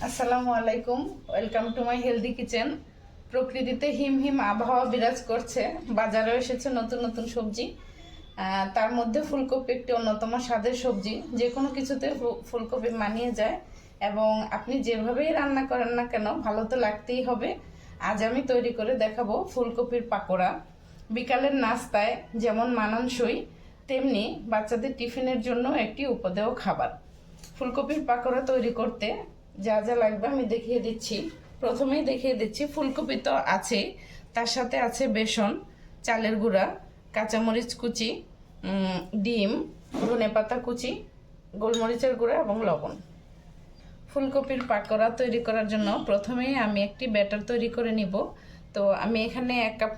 আসসালামু আলাইকুম, welcome to my healthy kitchen. প্রকৃতিতে হিম হিম আবহাওয়া বিরাজ করছে, বাজারে এসেছে নতুন নতুন সবজি। তার মধ্যে ফুলকপি একটি অন্যতম স্বাদের সবজি। যে কোনো কিছুতে ফুলকপি মানিয়ে যায় এবং আপনি যেভাবেই রান্না করেন না কেন ভালো তো লাগতেই হবে। আজ আমি তৈরি করে দেখাবো ফুলকপির পাকোড়া। বিকালের নাস্তায় যেমন মানানসই, তেমনি বাচ্চাদের টিফিনের জন্য একটি উপদেয় খাবার। ফুলকপির পাকোড়া তৈরি করতে যা যা লাগবে আমি দেখিয়ে দিচ্ছি। প্রথমেই দেখিয়ে দিচ্ছি, ফুলকপি তো আছেই, তার সাথে আছে বেসন, চালের গুঁড়া, কাঁচামরিচ কুচি, ডিম, ধনেপাতা কুচি, গোলমরিচের গুঁড়া এবং লবণ। ফুলকপির পাকোড়া তৈরি করার জন্য প্রথমেই আমি একটি ব্যাটার তৈরি করে নিব। তো আমি এখানে 1 কাপ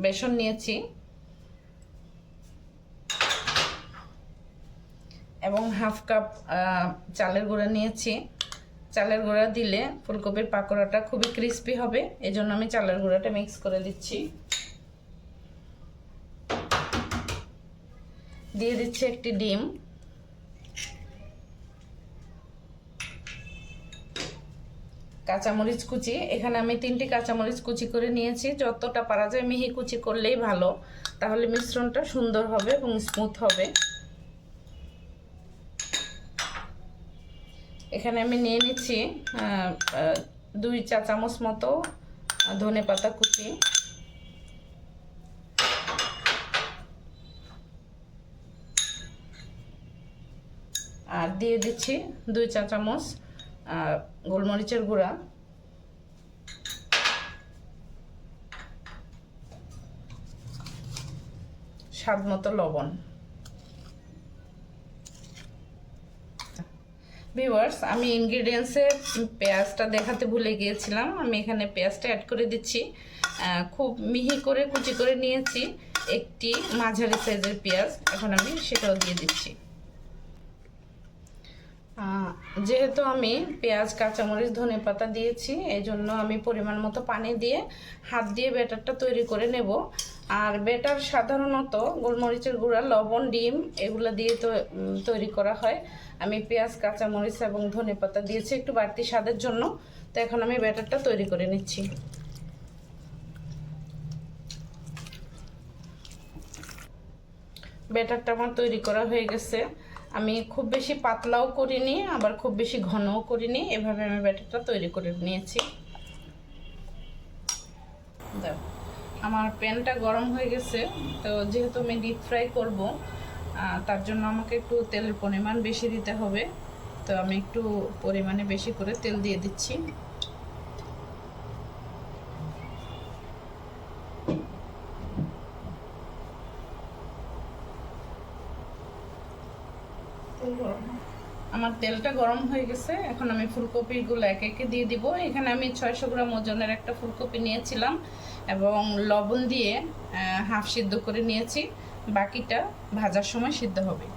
বেসন নিয়েছি এবং 1/2 কাপ চালের গুঁড়া নিয়েছি। চালের গুঁড়া দিলে ফুলকপির পাকোড়াটা খুবই ক্রিস্পি হবে, এজন্য আমি চালের গুঁড়াটা মিক্স করে দিচ্ছি। দিয়ে দিচ্ছি একটি ডিম, কাঁচামরিচ কুচি। এখানে আমি 3টি কাঁচামরিচ কুচি করে নিয়েছি। যতটা পারা যায় মিহি কুচি করলেই ভালো, তাহলে মিশ্রণটা সুন্দর হবে এবং স্মুথ হবে। এখানে আমি নিয়ে নিচ্ছি 2 চা চামচ মতো ধনেপাতা কুচি, আর দিয়ে দিচ্ছি 2 চা চামচ গোলমরিচের গুঁড়া, স্বাদ মতো লবণ। ভিউয়ার্স, আমি ইনগ্রেডিয়েন্টসে পেঁয়াজটা দেখাতে ভুলে গিয়েছিলাম। আমি এখানে পেঁয়াজটা অ্যাড করে দিচ্ছি। খুব মিহি করে কুচি করে নিয়েছি একটি মাঝারি সাইজের পেঁয়াজ, এখন আমি সেটাও দিয়ে দিচ্ছি। যেহেতু আমি পেঁয়াজ, কাঁচামরিচ, ধনেপাতা দিয়েছি, এই জন্য আমি পরিমাণ মতো পানি দিয়ে হাত দিয়ে ব্যাটারটা তৈরি করে নেব। আর ব্যাটার সাধারণত গোলমরিচের গুঁড়া, লবণ, ডিম এগুলো দিয়ে তো তৈরি করা হয়। আমি পেঁয়াজ, কাঁচামরিচ এবং ধনেপাতা দিয়েছি একটু বাড়তি স্বাদের জন্য। তো এখন আমি ব্যাটারটা তৈরি করে নিচ্ছি। ব্যাটারটা আমার তৈরি করা হয়ে গেছে। আমি খুব বেশি পাতলাও করিনি, আবার খুব বেশি ঘনও করিনি, এভাবে আমি ব্যাটারটা তৈরি করে নিয়েছি। দেখো, আমার প্যানটা গরম হয়ে গেছে। তো যেহেতু আমি ডিপ ফ্রাই করব, তার জন্য আমাকে একটু তেলের পরিমাণ বেশি দিতে হবে। তো আমি একটু পরিমাণে বেশি করে তেল দিয়ে দিচ্ছি। আমার তেলটা গরম হয়ে গেছে, এখন আমি ফুলকপিগুলো একে একে দিয়ে দিব। এখানে আমি 600 গ্রাম ওজনের একটা ফুলকপি নিয়েছিলাম এবং লবণ দিয়ে হাফ সিদ্ধ করে নিয়েছি, বাকিটা ভাজার সময় সিদ্ধ হবে।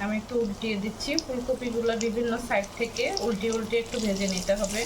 আমি একটু উল্টিয়ে দিচ্ছি। ফুলকপিগুলো বিভিন্ন সাইড থেকে উল্টে উল্টে একটু ভেজে নিতে হবে।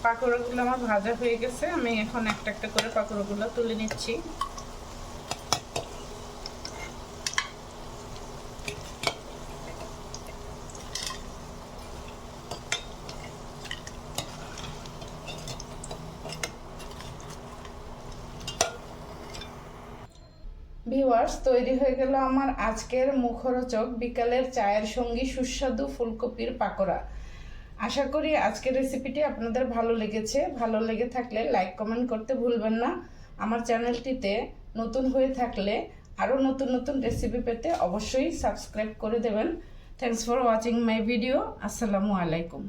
পাকোড়াগুলো আমার ভাজা হয়ে গেছে, আমি এখন একটা একটা করে পাকোড়াগুলো তুলে নিচ্ছি। ভিউয়ার্স, তৈরি হয়ে গেল আমার আজকের মুখরোচক বিকালের চায়ের সঙ্গী সুস্বাদু ফুলকপির পাকোড়া। আশা করি আজকের রেসিপিটি আপনাদের ভালো লেগেছে। ভালো লেগে থাকলে লাইক কমেন্ট করতে ভুলবেন না। আমার চ্যানেলটিতে নতুন হয়ে থাকলে আরও নতুন নতুন রেসিপি পেতে অবশ্যই সাবস্ক্রাইব করে দেবেন। Thanks for watching my video. আসসালামু আলাইকুম।